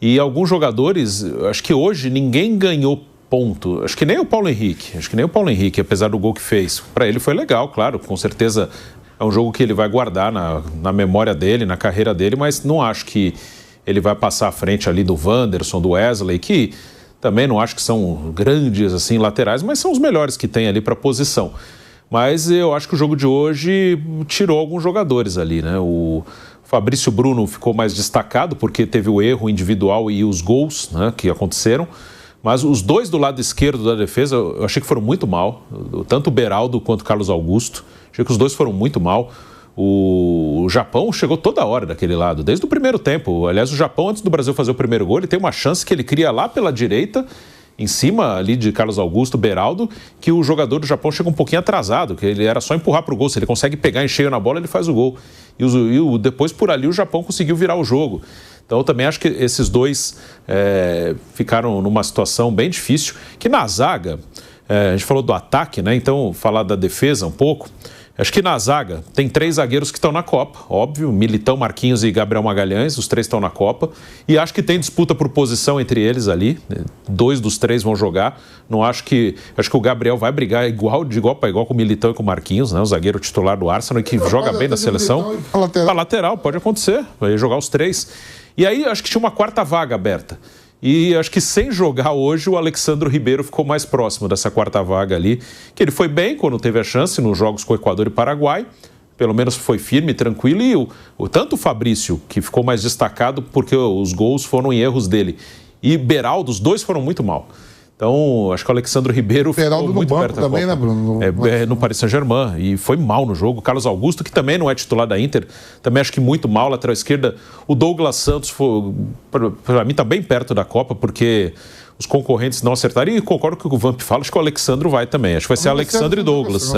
E alguns jogadores, acho que hoje ninguém ganhou ponto. Acho que nem o Paulo Henrique, apesar do gol que fez. Para ele foi legal, claro, com certeza é um jogo que ele vai guardar na memória dele, na carreira dele, mas não acho que ele vai passar à frente ali do Wanderson, do Wesley, que também não acho que são grandes assim laterais, mas são os melhores que tem ali para a posição. Mas eu acho que o jogo de hoje tirou alguns jogadores ali, né? O Fabrício Bruno ficou mais destacado porque teve o erro individual e os gols, né, que aconteceram. Mas os dois do lado esquerdo da defesa, eu achei que foram muito mal. Tanto o Beraldo quanto o Carlos Augusto. Achei que os dois foram muito mal. O Japão chegou toda hora daquele lado, desde o primeiro tempo. Aliás, o Japão, antes do Brasil fazer o primeiro gol, ele tem uma chance que ele cria lá pela direita, em cima ali de Carlos Augusto, Beraldo, que o jogador do Japão chega um pouquinho atrasado, que ele era só empurrar para o gol. Se ele consegue pegar em cheio na bola, ele faz o gol. E depois, por ali, o Japão conseguiu virar o jogo. Então, eu também acho que esses dois ficaram numa situação bem difícil. Que na zaga, a gente falou do ataque, né? Então, falar da defesa um pouco. Acho que na zaga tem 3 zagueiros que estão na Copa, óbvio, Militão, Marquinhos e Gabriel Magalhães, os 3 estão na Copa, e acho que tem disputa por posição entre eles ali, 2 dos 3 vão jogar, acho que o Gabriel vai brigar de igual para igual com o Militão e com o Marquinhos, né, o zagueiro titular do Arsenal, que joga bem na seleção. A lateral, pode acontecer, vai jogar os 3. E aí acho que tinha uma 4ª vaga aberta. E acho que sem jogar hoje, o Alexandro Ribeiro ficou mais próximo dessa 4ª vaga ali, que ele foi bem quando teve a chance nos jogos com o Equador e Paraguai, pelo menos foi firme, tranquilo, e tanto o Fabrício, que ficou mais destacado porque os gols foram em erros dele, e Beraldo, os dois foram muito mal. Então, acho que o Alexandre Ribeiro ficou muito perto da Copa. Também, né, Bruno? No Paris Saint-Germain, e foi mal no jogo. Carlos Augusto, que também não é titular da Inter, também acho que muito mal, lateral esquerda. O Douglas Santos, para mim, está bem perto da Copa, porque os concorrentes não acertaram. E concordo com o que o Vamp fala, acho que o Alexandre vai também. Acho que vai ser Alexandre e Douglas.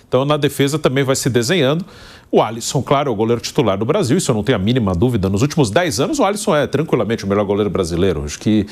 Então, na defesa também vai se desenhando. O Alisson, claro, é o goleiro titular do Brasil, isso eu não tenho a mínima dúvida. Nos últimos 10 anos, o Alisson é tranquilamente o melhor goleiro brasileiro. Acho que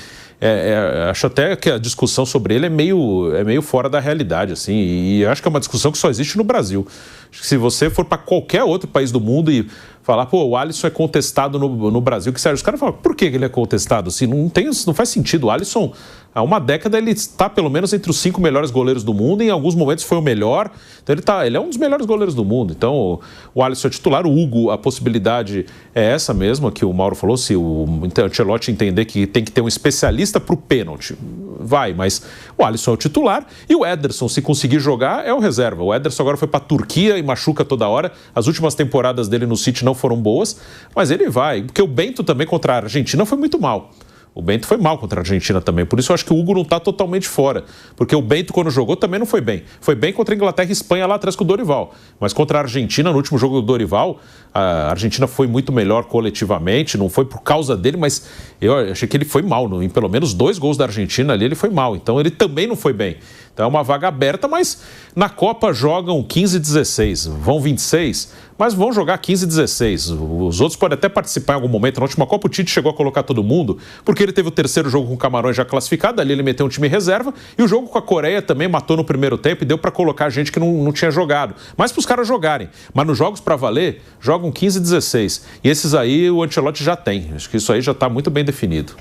acho até que a discussão sobre ele é meio fora da realidade, assim. E acho que é uma discussão que só existe no Brasil. Acho que se você for para qualquer outro país do mundo e falar, o Alisson é contestado no Brasil, que sério, os caras falam, por que ele é contestado? Assim, não faz sentido. O Alisson, há uma década, ele está pelo menos entre os 5 melhores goleiros do mundo, e em alguns momentos foi o melhor. Então ele é um dos melhores goleiros do mundo. Então o Alisson é titular, o Hugo, a possibilidade é essa mesma que o Mauro falou, se o Ancelotti entender que tem que ter um especialista para o pênalti, vai, mas o Alisson é o titular, e o Ederson, se conseguir jogar, é o reserva. O Ederson agora foi para a Turquia e machuca toda hora. As últimas temporadas dele no City não foram boas, mas ele vai, porque o Bento também contra a Argentina foi muito mal. O Bento foi mal contra a Argentina também, por isso eu acho que o Hugo não está totalmente fora, porque o Bento, quando jogou, também não foi bem. Foi bem contra a Inglaterra e Espanha lá atrás com o Dorival, mas contra a Argentina, no último jogo do Dorival, a Argentina foi muito melhor coletivamente, não foi por causa dele, mas eu achei que ele foi mal, em pelo menos 2 gols da Argentina ali ele foi mal, então ele também não foi bem. Então é uma vaga aberta, mas na Copa jogam 15 e 16, vão 26, mas vão jogar 15 e 16. Os outros podem até participar em algum momento. Na última Copa o Tite chegou a colocar todo mundo, porque ele teve o 3º jogo com o Camarões já classificado, ali ele meteu um time reserva, e o jogo com a Coreia também matou no primeiro tempo e deu para colocar gente que não tinha jogado. Mas para os caras jogarem. Mas nos jogos para valer, jogam 15 e 16. E esses aí o Ancelotti já tem. Acho que isso aí já está muito bem definido.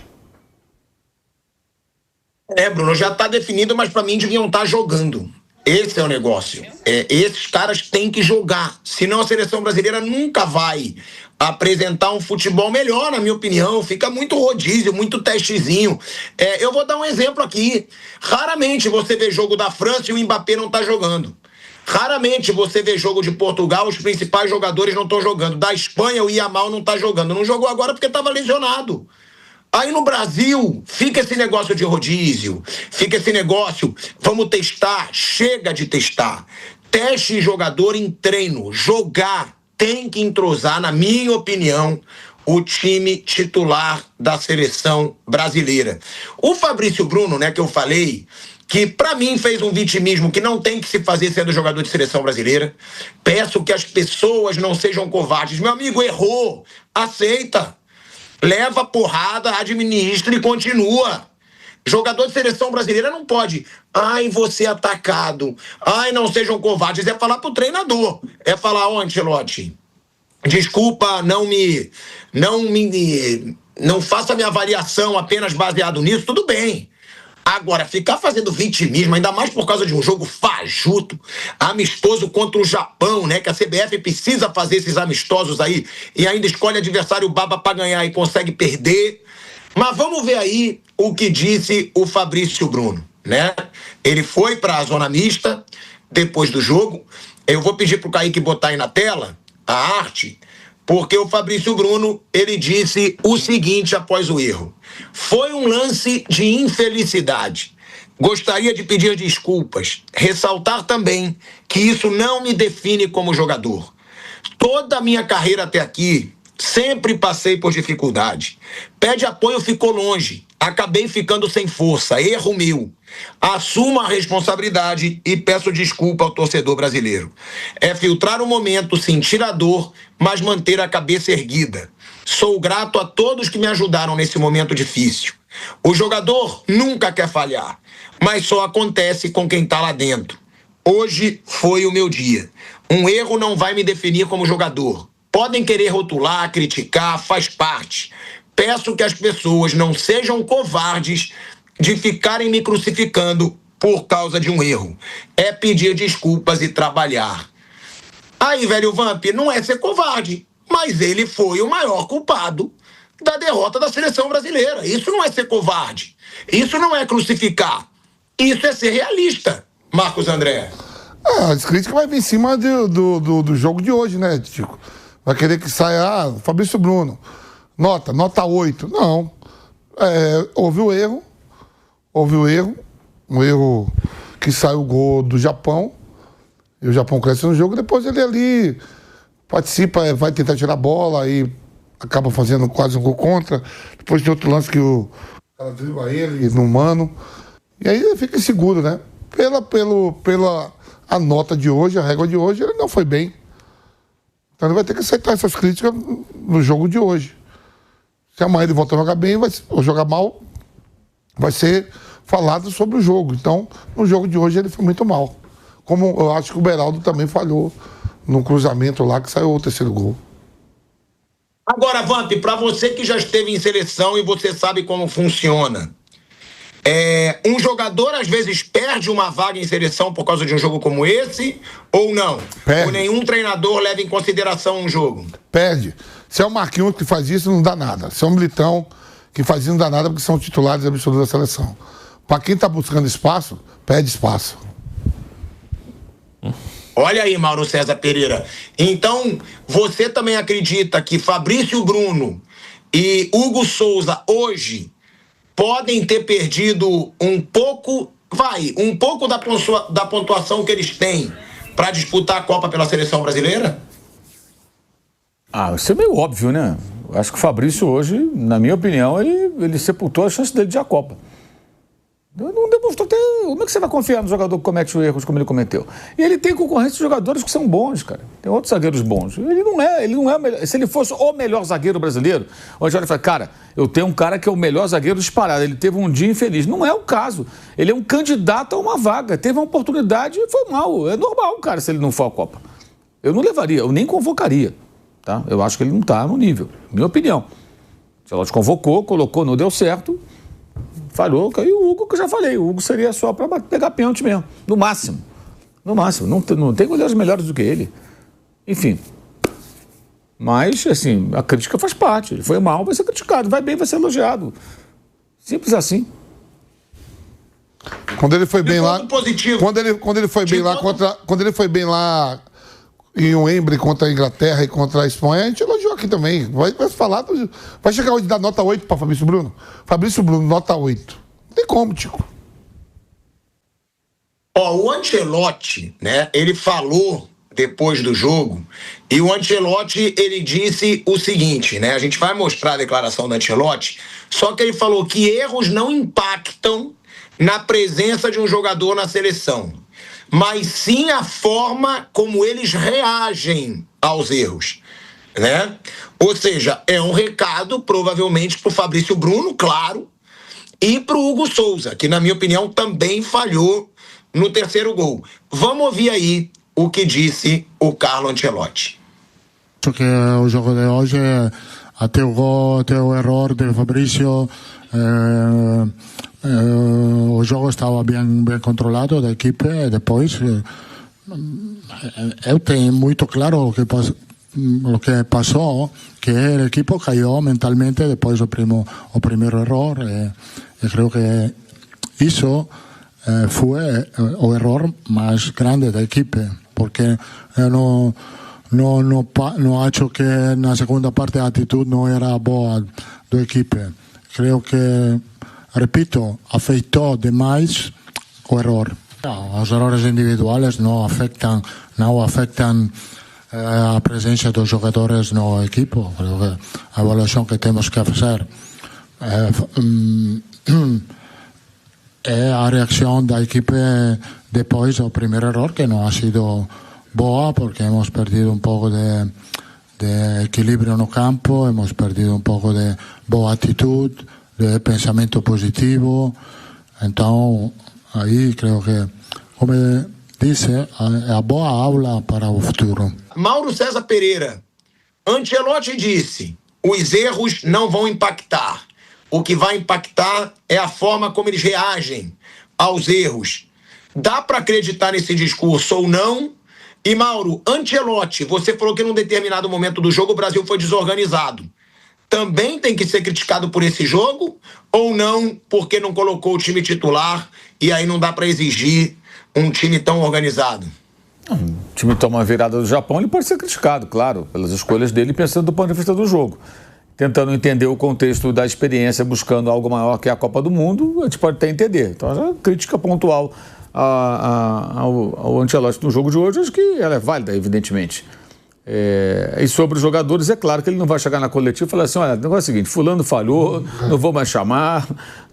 Bruno, já está definido, mas para mim deviam estar jogando. Esse é o negócio. Esses caras têm que jogar. Senão a seleção brasileira nunca vai apresentar um futebol melhor, na minha opinião. Fica muito rodízio, muito testezinho. Eu vou dar um exemplo aqui. Raramente você vê jogo da França e o Mbappé não está jogando. Raramente você vê jogo de Portugal, os principais jogadores não estão jogando. Da Espanha, o Yamal não está jogando. Não jogou agora porque estava lesionado. Aí no Brasil, fica esse negócio de rodízio, fica esse negócio, vamos testar, chega de testar. Teste jogador em treino, jogar, tem que entrosar, na minha opinião, o time titular da seleção brasileira. O Fabrício Bruno, que eu falei, que pra mim fez um vitimismo que não tem que se fazer sendo jogador de seleção brasileira. Peço que as pessoas não sejam covardes. Meu amigo, errou, aceita. Leva a porrada, administra e continua. Jogador de seleção brasileira não pode. Ai, você atacado. Ai, não sejam covardes. É falar pro treinador. É falar, Ancelotti, desculpa não não faço a minha avaliação apenas baseado nisso, tudo bem. Agora, ficar fazendo vitimismo, ainda mais por causa de um jogo fajuto, amistoso contra o Japão, né? Que a CBF precisa fazer esses amistosos aí e ainda escolhe adversário baba para ganhar e consegue perder. Mas vamos ver aí o que disse o Fabrício Bruno, né? Ele foi para a zona mista depois do jogo. Eu vou pedir pro Kaique botar aí na tela a arte, porque o Fabrício Bruno, ele disse o seguinte após o erro: foi um lance de infelicidade. Gostaria de pedir desculpas. Ressaltar também que isso não me define como jogador. Toda a minha carreira até aqui, sempre passei por dificuldade. Pé de apoio ficou longe. Acabei ficando sem força. Erro meu. Assumo a responsabilidade e peço desculpa ao torcedor brasileiro. É filtrar o momento, sentir a dor, mas manter a cabeça erguida. Sou grato a todos que me ajudaram nesse momento difícil. O jogador nunca quer falhar, mas só acontece com quem está lá dentro. Hoje foi o meu dia. Um erro não vai me definir como jogador. Podem querer rotular, criticar, faz parte. Peço que as pessoas não sejam covardes de ficarem me crucificando por causa de um erro. É pedir desculpas e trabalhar. Aí, velho Vamp, não é ser covarde, mas ele foi o maior culpado da derrota da seleção brasileira. Isso não é ser covarde. Isso não é crucificar. Isso é ser realista, Marcos André. As críticas vai vir em cima do jogo de hoje, né, Tico? Vai querer que saia, Fabrício Bruno, nota 8. Não. Houve o erro, um erro que saiu o gol do Japão, e o Japão cresce no jogo, depois ele ali participa, vai tentar tirar a bola, e acaba fazendo quase um gol contra, depois tem outro lance que o cara dribla ele no mano, e aí ele fica inseguro, né? Pela a nota de hoje, a régua de hoje, ele não foi bem. Então ele vai ter que aceitar essas críticas no jogo de hoje. Se amanhã ele voltar a jogar bem ou jogar mal, vai ser falado sobre o jogo. Então, no jogo de hoje ele foi muito mal. Como eu acho que o Beraldo também falhou no cruzamento lá, que saiu o terceiro gol. Agora, Vamp, para você que já esteve em seleção e você sabe como funciona, um jogador às vezes perde uma vaga em seleção por causa de um jogo como esse, ou não? Perde. Ou nenhum treinador leva em consideração um jogo? Perde. Se é o Marquinhos que faz isso, não dá nada. Se é o Militão que faz isso, não dá nada, porque são titulares absolutos da seleção. Para quem está buscando espaço, pede espaço. Olha aí, Mauro César Pereira. Então, você também acredita que Fabrício Bruno e Hugo Souza hoje podem ter perdido um pouco da pontuação que eles têm para disputar a Copa pela seleção brasileira? Isso é meio óbvio, né? Acho que o Fabrício hoje, na minha opinião, ele sepultou a chance dele de ir à Copa. Não demonstrou ter... Como é que você vai confiar no jogador que comete erros como ele cometeu? E ele tem concorrência de jogadores que são bons, cara. Tem outros zagueiros bons. Ele não é o melhor. Se ele fosse o melhor zagueiro brasileiro, hoje ele fala, cara, eu tenho um cara que é o melhor zagueiro disparado. Ele teve um dia infeliz. Não é o caso. Ele é um candidato a uma vaga. Teve uma oportunidade e foi mal. É normal, cara, se ele não for à Copa. Eu não levaria, eu nem convocaria. Tá? Eu acho que ele não está no nível. Minha opinião. Se ela te convocou, colocou, não deu certo... Falhou, e o Hugo, que eu já falei, o Hugo seria só para pegar pênalti mesmo, no máximo. Não tem goleiros melhores do que ele. Enfim. Mas, assim, a crítica faz parte. Ele foi mal, vai ser criticado. Vai bem, vai ser elogiado. Simples assim. Quando ele foi bem lá... Positivo. Quando ele foi bem lá quando ele foi bem lá em Wembley contra a Inglaterra e contra a Espanha, a gente elogiou aqui também. Vai falar... Vai chegar hoje e dar nota 8 para Fabrício Bruno? Fabrício Bruno, nota 8. Não tem como, Tico. O Ancelotti, né, ele falou depois do jogo, e o Ancelotti, ele disse o seguinte, né, a gente vai mostrar a declaração do Ancelotti, só que ele falou que erros não impactam na presença de um jogador na seleção, mas sim a forma como eles reagem aos erros, né? Ou seja, é um recado provavelmente para o Fabrício Bruno, claro, e para o Hugo Souza, que na minha opinião também falhou no terceiro gol. Vamos ouvir aí o que disse o Carlo Ancelotti. Acho que o jogo de hoje até o gol, até o erro de Fabrício, o jogo estava bem controlado da equipe, e depois eu tenho muito claro o que passou, que o equipo caiu mentalmente depois do primeiro erro, e creio que isso foi o erro mais grande da equipe, porque eu não acho que na segunda parte a atitude não era boa da equipe. Creio que, repito, afetou demais o erro. Os erros individuais não afetam a presença dos jogadores no equipo. Creo que a avaliação que temos que fazer é a reação da equipe depois do primeiro erro, que não ha sido boa, porque hemos perdido um pouco de equilíbrio no campo, hemos perdido um pouco de boa atitude, de pensamento positivo. Então, aí creio que, como disse, é a boa aula para o futuro. Mauro César Pereira, Ancelotti disse, os erros não vão impactar. O que vai impactar é a forma como eles reagem aos erros. Dá para acreditar nesse discurso ou não? E Mauro, Ancelotti, você falou que num determinado momento do jogo o Brasil foi desorganizado. Também tem que ser criticado por esse jogo? Ou não, porque não colocou o time titular e aí não dá para exigir um time tão organizado? O time toma uma virada do Japão, ele pode ser criticado, claro, pelas escolhas dele, pensando do ponto de vista do jogo. Tentando entender o contexto da experiência, buscando algo maior que a Copa do Mundo, a gente pode até entender. Então, a crítica pontual ao Ancelotti no jogo de hoje, acho que ela é válida, evidentemente. E sobre os jogadores, é claro que ele não vai chegar na coletiva e falar assim, olha, o negócio é o seguinte, fulano falhou, não vou mais chamar,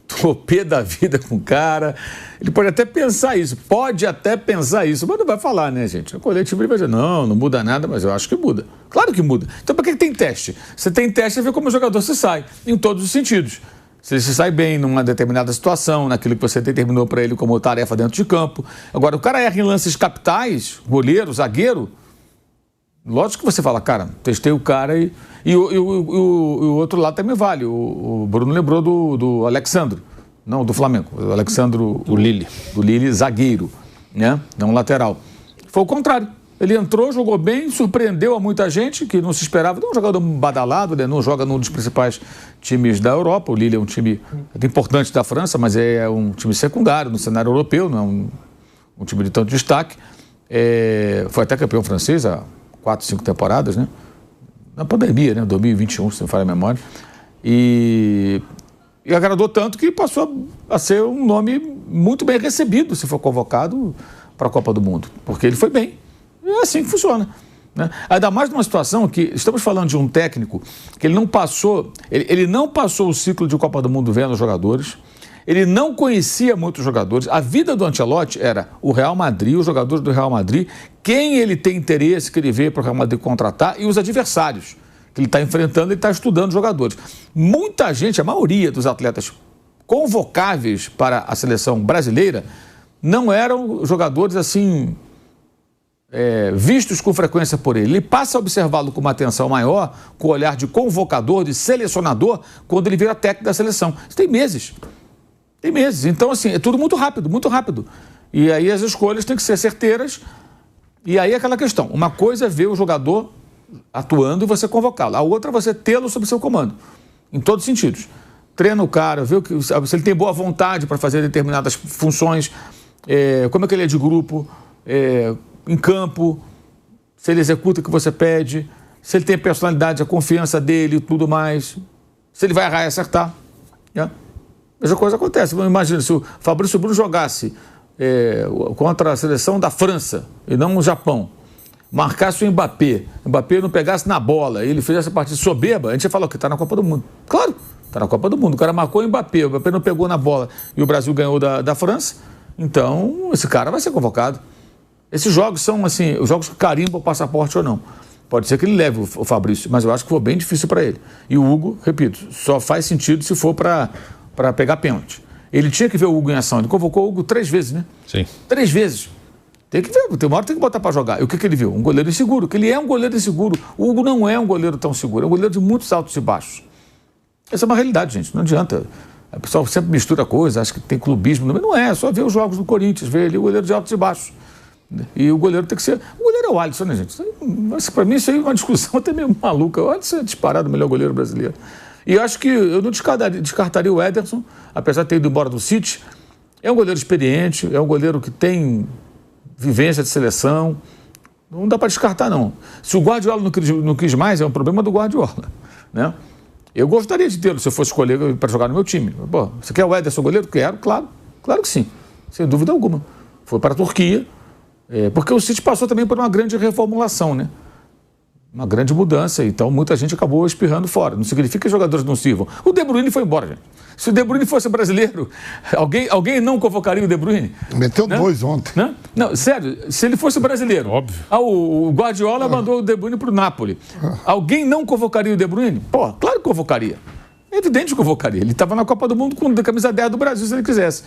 tô pé da vida com o cara. Ele pode até pensar isso, mas não vai falar, né, gente? A coletiva ele vai dizer, não muda nada, mas eu acho que muda. Claro que muda. Então, para que tem teste? Você tem teste, é ver como o jogador se sai, em todos os sentidos. Se ele se sai bem numa determinada situação, naquilo que você determinou para ele como tarefa dentro de campo. Agora, o cara erra em lances capitais, goleiro, zagueiro, lógico que você fala, cara, testei o cara e o outro lado também vale. O Bruno lembrou do Alexandro, não, do Flamengo, o Alexandro, do Lille, zagueiro, né? Não lateral. Foi o contrário. Ele entrou, jogou bem, surpreendeu a muita gente que não se esperava. Não é um jogador badalado, né? Não joga num dos principais times da Europa. O Lille é um time importante da França, mas é um time secundário no cenário europeu, não é um time de tanto destaque. Foi até campeão francês há 4, 5 temporadas, né? Na pandemia, né? 2021, se não me falha a memória. E agradou tanto que passou a ser um nome muito bem recebido se for convocado para a Copa do Mundo, porque ele foi bem. É assim que funciona, né? Ainda mais numa situação que estamos falando de um técnico que ele não passou o ciclo de Copa do Mundo vendo os jogadores, ele não conhecia muitos jogadores. A vida do Ancelotti era o Real Madrid, os jogadores do Real Madrid, quem ele tem interesse que ele vê para o Real Madrid contratar e os adversários que ele está enfrentando, ele está estudando jogadores. Muita gente, a maioria dos atletas convocáveis para a seleção brasileira não eram jogadores assim vistos com frequência por ele. Ele passa a observá-lo com uma atenção maior, com o olhar de convocador, de selecionador, quando ele vira técnico da seleção. Isso tem meses. Tem meses. Então, assim, é tudo muito rápido, muito rápido. E aí as escolhas têm que ser certeiras. E aí é aquela questão. Uma coisa é ver o jogador atuando e você convocá-lo. A outra é você tê-lo sob seu comando. Em todos os sentidos. Treina o cara, vê se ele tem boa vontade para fazer determinadas funções, como é que ele é de grupo, em campo, se ele executa o que você pede, se ele tem personalidade, a confiança dele e tudo mais, se ele vai errar e acertar. Né? Mesma coisa acontece. Imagina se o Fabrício Bruno jogasse contra a seleção da França e não o Japão, marcasse o Mbappé não pegasse na bola e ele fizesse a partida soberba, a gente ia falar que está na Copa do Mundo. Claro, está na Copa do Mundo. O cara marcou o Mbappé não pegou na bola e o Brasil ganhou da França, então esse cara vai ser convocado. Esses jogos são assim, os jogos que carimbam o passaporte ou não. Pode ser que ele leve o Fabrício, mas eu acho que foi bem difícil para ele. E o Hugo, repito, só faz sentido se for para pegar pênalti. Ele tinha que ver o Hugo em ação. Ele convocou o Hugo 3 vezes, né? Sim. 3 vezes. Tem que ver, tem uma hora que tem que botar para jogar. E o que ele viu? Um goleiro inseguro, que ele é um goleiro inseguro. O Hugo não é um goleiro tão seguro, é um goleiro de muitos altos e baixos. Essa é uma realidade, gente, não adianta. O pessoal sempre mistura coisas, acha que tem clubismo. Não é só ver os jogos do Corinthians, ver ali o goleiro de altos e baixos. E o goleiro tem que ser... O goleiro é o Alisson, né, gente? Mas, para mim, isso aí é uma discussão até meio maluca. O Alisson é disparado o melhor goleiro brasileiro. E eu acho que eu não descartaria o Ederson, apesar de ter ido embora do City. É um goleiro experiente, é um goleiro que tem vivência de seleção. Não dá para descartar, não. Se o Guardiola não quis mais, é um problema do Guardiola, né? Eu gostaria de tê-lo se eu fosse escolher para jogar no meu time. Pô, você quer o Ederson goleiro? Quero, claro que sim, sem dúvida alguma. Foi para a Turquia, porque o City passou também por uma grande reformulação, né? Uma grande mudança, então muita gente acabou espirrando fora. Não significa que os jogadores não sirvam. O De Bruyne foi embora, gente. Se o De Bruyne fosse brasileiro, alguém não convocaria o De Bruyne? Meteu 2 ontem. Não, sério, se ele fosse brasileiro. Óbvio. O Guardiola mandou o De Bruyne para o Napoli. Alguém não convocaria o De Bruyne? Pô, claro que convocaria. É evidente que convocaria. Ele estava na Copa do Mundo com a camisa 10 do Brasil, se ele quisesse.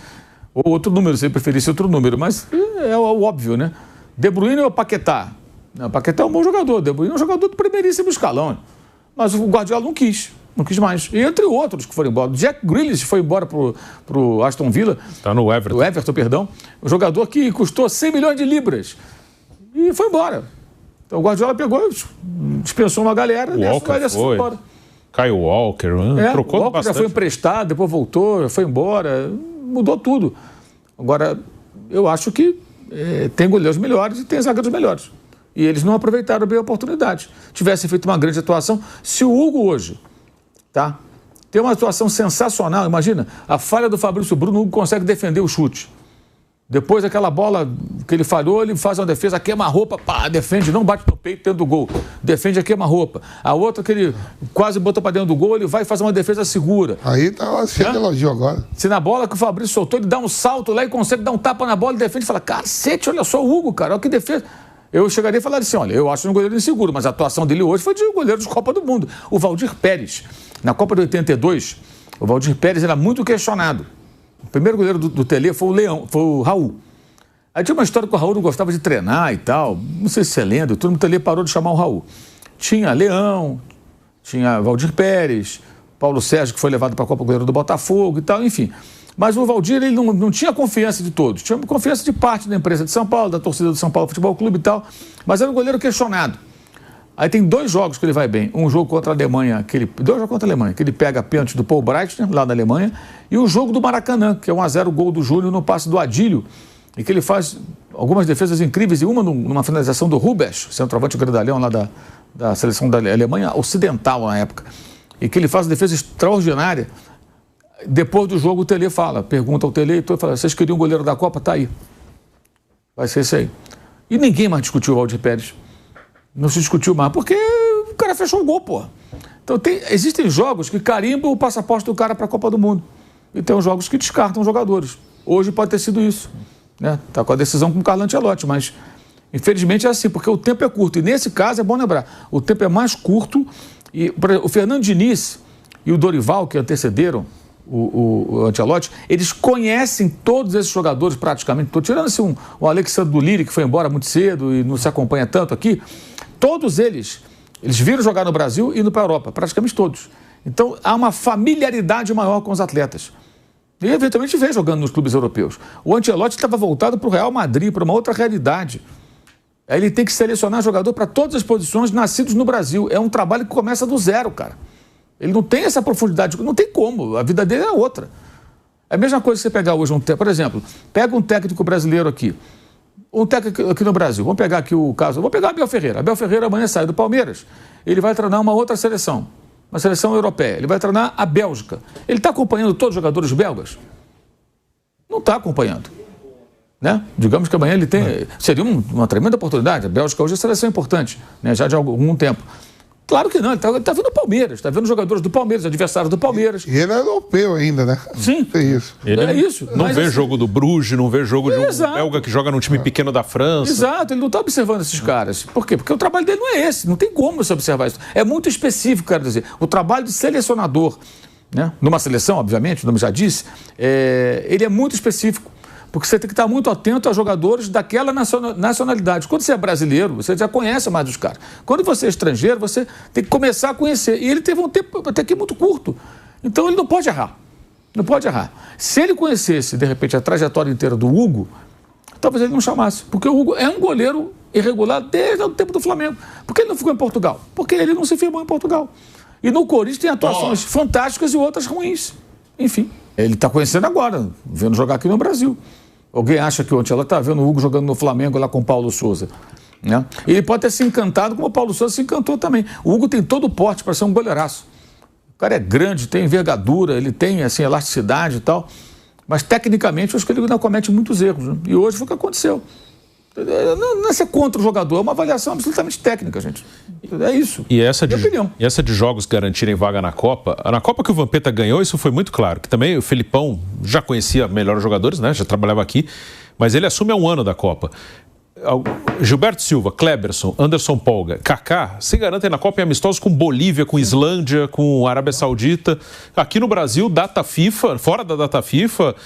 Ou outro número, se ele preferisse outro número. Mas é o óbvio, né? De Bruyne ou Paquetá? Não, o Paquetá é um bom jogador. O De Bruyne é um jogador do primeiríssimo escalão. Mas o Guardiola não quis mais. E entre outros que foram embora. O Jack Grealish foi embora pro Aston Villa. Está no Everton. O Everton, perdão. Um jogador que custou 100 milhões de libras. E foi embora. Então o Guardiola pegou, dispensou uma galera. O Walker foi embora. Kyle Walker, trocou o Walker bastante. Já foi emprestado, depois voltou, foi embora. Mudou tudo. Agora, eu acho que tem goleiros melhores e tem zagueiros melhores. E eles não aproveitaram bem a oportunidade. Tivessem feito uma grande atuação. Se o Hugo hoje, tá, tem uma atuação sensacional, imagina, a falha do Fabrício Bruno, o Hugo consegue defender o chute. Depois daquela bola que ele falhou, ele faz uma defesa, queima-roupa, defende, não bate no peito dentro do gol. Defende a queima-roupa. A outra que ele quase botou para dentro do gol, ele vai fazer uma defesa segura. Aí tá cheio de elogio agora. Se na bola que o Fabrício soltou, ele dá um salto lá e consegue dar um tapa na bola e defende e fala, cacete, olha só o Hugo, cara, olha que defesa. Eu chegaria a falar assim, olha, eu acho um goleiro inseguro, mas a atuação dele hoje foi de goleiro de Copa do Mundo. O Valdir Pérez, na Copa de 82, o Valdir Pérez era muito questionado. O primeiro goleiro do Tele foi o Raul. Aí tinha uma história que o Raul não gostava de treinar e tal, não sei se você lembra, todo mundo Tele parou de chamar o Raul. Tinha Leão, tinha Valdir Pérez, Paulo Sérgio, que foi levado para a Copa Goleiro do Botafogo e tal, enfim. Mas o Valdir, ele não tinha confiança de todos. Tinha confiança de parte da empresa de São Paulo, da torcida do São Paulo Futebol Clube e tal. Mas era um goleiro questionado. Aí tem 2 jogos que ele vai bem. Um jogo contra a Alemanha, 2 jogos contra a Alemanha, que ele pega a pênalti do Paul Breitner, lá da Alemanha. E o jogo do Maracanã, que é 1-0 gol do Júnior no passe do Adílio. E que ele faz algumas defesas incríveis. E uma numa finalização do Rubens, centroavante grandalhão lá da seleção da Alemanha ocidental na época. E que ele faz uma defesa extraordinária. Depois do jogo o Tele pergunta ao Tele, vocês queriam um goleiro da Copa? Tá aí. Vai ser esse aí. E ninguém mais discutiu o Valdir Pérez. Não se discutiu mais, porque o cara fechou o gol, pô. Então existem jogos que carimbam o passaporte do cara para a Copa do Mundo. E tem jogos que descartam jogadores. Hoje pode ter sido isso. Né? Tá com a decisão com o Carlo Ancelotti, mas infelizmente é assim, porque o tempo é curto. E nesse caso é bom lembrar, o tempo é mais curto. E o Fernando Diniz e o Dorival, que antecederam o Ancelotti, eles conhecem todos esses jogadores praticamente. Estou tirando assim o Alexandre Liri, que foi embora muito cedo e não se acompanha tanto aqui. Todos eles viram jogar no Brasil e indo para a Europa, praticamente todos. Então há uma familiaridade maior com os atletas. E eventualmente vê jogando nos clubes europeus. O Ancelotti estava voltado para o Real Madrid, para uma outra realidade. Aí ele tem que selecionar jogador para todas as posições nascidos no Brasil. É um trabalho que começa do zero, cara. Ele não tem essa profundidade, não tem como, a vida dele é outra. É a mesma coisa que você pegar hoje por exemplo, pega um técnico brasileiro aqui, um técnico aqui no Brasil, vamos pegar aqui o caso, vou pegar Abel Ferreira. Abel Ferreira amanhã sai do Palmeiras, ele vai treinar uma outra seleção, uma seleção europeia, ele vai treinar a Bélgica. Ele está acompanhando todos os jogadores belgas? Não está acompanhando. Né? Digamos que amanhã ele tem, seria uma tremenda oportunidade, a Bélgica hoje é uma seleção importante, né? Já de algum tempo. Claro que não, ele está vendo o Palmeiras, está vendo jogadores do Palmeiras, adversários do Palmeiras. E ele é europeu ainda, né? Sim. É isso. É isso. Não vê jogo do Bruges, não vê jogo de um Exato. belga que joga num time pequeno da França. Exato, ele não está observando esses caras. Por quê? Porque o trabalho dele não é esse, não tem como você observar isso. É muito específico, quero dizer. O trabalho de selecionador, né? Numa seleção, obviamente, o nome já disse, ele é muito específico. Porque você tem que estar muito atento a jogadores daquela nacionalidade. Quando você é brasileiro, você já conhece mais os caras. Quando você é estrangeiro, você tem que começar a conhecer. E ele teve um tempo até que muito curto. Então ele não pode errar. Não pode errar. Se ele conhecesse, de repente, a trajetória inteira do Hugo, talvez ele não chamasse. Porque o Hugo é um goleiro irregular desde o tempo do Flamengo. Por que ele não ficou em Portugal? Porque ele não se firmou em Portugal. E no Corinthians tem atuações fantásticas e outras ruins. Enfim, ele está conhecendo agora, vendo jogar aqui no Brasil. Alguém acha que ontem ela está vendo o Hugo jogando no Flamengo lá com o Paulo Souza, né? Ele pode ter se encantado como o Paulo Souza se encantou também. O Hugo tem todo o porte para ser um goleiraço. O cara é grande, tem envergadura, ele tem assim, elasticidade e tal. Mas tecnicamente eu acho que ele ainda comete muitos erros, né? E hoje foi o que aconteceu. Não é ser contra o jogador, é uma avaliação absolutamente técnica, gente. É isso. E essa de jogos garantirem vaga na Copa que o Vampeta ganhou, isso foi muito claro. Que também o Felipão já conhecia melhores jogadores, né? Já trabalhava aqui, mas ele assume há um ano da Copa. Gilberto Silva, Kleberson, Anderson Polga, Kaká se garantem na Copa em amistosos com Bolívia, com Islândia, com Arábia Saudita. Aqui no Brasil, data FIFA, fora da data FIFA,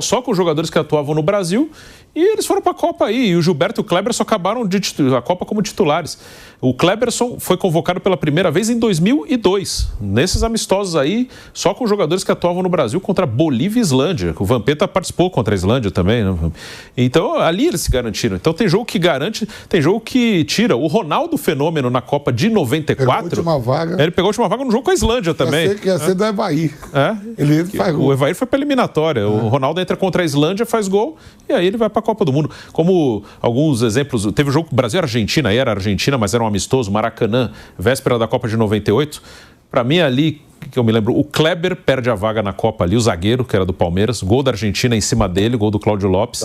só com os jogadores que atuavam no Brasil. E eles foram para a Copa aí. E o Gilberto e o Kleberson acabaram a Copa como titulares. O Kleberson foi convocado pela primeira vez em 2002. Nesses amistosos aí, só com jogadores que atuavam no Brasil contra Bolívia e Islândia. O Vampeta participou contra a Islândia também, né? Então, ali eles se garantiram. Então, tem jogo que garante, tem jogo que tira. O Ronaldo Fenômeno na Copa de 94... Ele pegou a última vaga no jogo com a Islândia também. Que ia ser do Evair. Ele faz gol. O Evair foi para a eliminatória. O Ronaldo entra contra a Islândia, faz gol, e aí ele vai para a Copa do Mundo. Como alguns exemplos, teve o jogo Brasil-Argentina, aí era Argentina, mas era um amistoso, Maracanã, véspera da Copa de 98. Para mim ali, que eu me lembro, o Kleber perde a vaga na Copa ali, o zagueiro, que era do Palmeiras, gol da Argentina em cima dele, gol do Cláudio Lopes.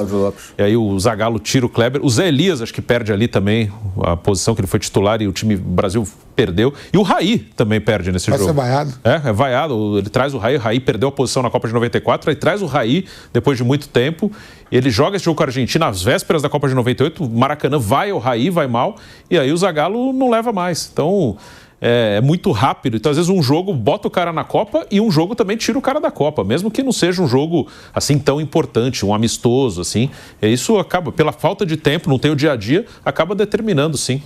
E aí o Zagallo tira o Kleber. O Zé Elias, acho que perde ali também a posição que ele foi titular e o time Brasil perdeu. E o Raí também perde nesse jogo. Vai ser vaiado. É vaiado. Ele traz o Raí perdeu a posição na Copa de 94, aí traz o Raí depois de muito tempo. Ele joga esse jogo com a Argentina às vésperas da Copa de 98, o Maracanã vai, o Raí vai mal, e aí o Zagallo não leva mais. Então... é muito rápido, então às vezes um jogo bota o cara na Copa e um jogo também tira o cara da Copa, mesmo que não seja um jogo assim tão importante, um amistoso assim, isso acaba, pela falta de tempo, não tem o dia a dia, acaba determinando sim.